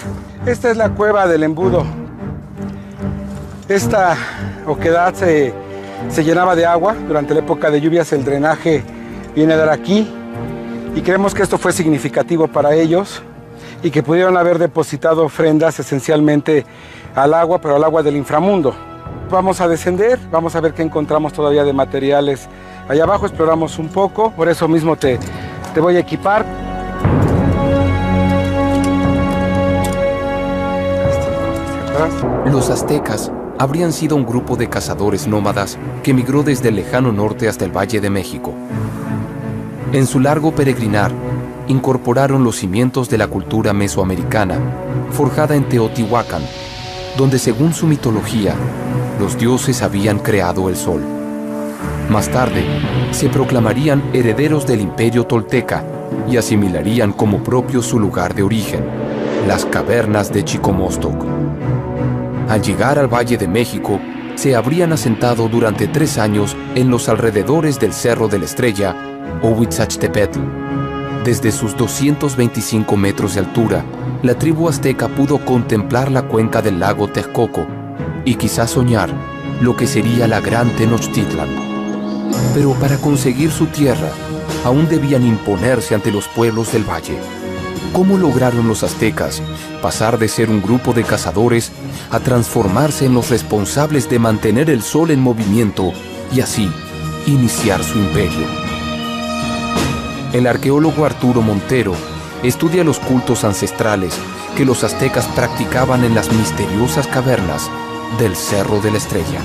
Esta es la cueva del embudo. Esta oquedad se llenaba de agua. Durante la época de lluvias el drenaje viene a dar aquí y creemos que esto fue significativo para ellos y que pudieron haber depositado ofrendas esencialmente al agua, pero al agua del inframundo. Vamos a descender, vamos a ver qué encontramos todavía de materiales allá abajo, exploramos un poco, por eso mismo te voy a equipar. Los aztecas habrían sido un grupo de cazadores nómadas que migró desde el lejano norte hasta el Valle de México. En su largo peregrinar, incorporaron los cimientos de la cultura mesoamericana, forjada en Teotihuacán, donde según su mitología, los dioses habían creado el sol. Más tarde, se proclamarían herederos del imperio tolteca y asimilarían como propio su lugar de origen, las cavernas de Chicomostoc. Al llegar al Valle de México, se habrían asentado durante 3 años en los alrededores del Cerro de la Estrella o Huitzachtepetl. Desde sus 225 metros de altura, la tribu azteca pudo contemplar la cuenca del lago Texcoco y quizás soñar lo que sería la gran Tenochtitlan. Pero para conseguir su tierra, aún debían imponerse ante los pueblos del valle. ¿Cómo lograron los aztecas pasar de ser un grupo de cazadores a transformarse en los responsables de mantener el sol en movimiento y así iniciar su imperio? El arqueólogo Arturo Montero estudia los cultos ancestrales que los aztecas practicaban en las misteriosas cavernas del Cerro de la Estrella.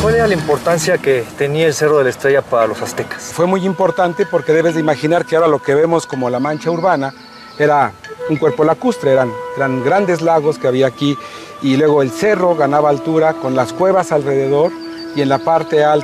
¿Cuál era la importancia que tenía el Cerro de la Estrella para los aztecas? Fue muy importante porque debes de imaginar que ahora lo que vemos como la mancha urbana era un cuerpo lacustre, eran grandes lagos que había aquí y luego el cerro ganaba altura con las cuevas alrededor y en la parte alta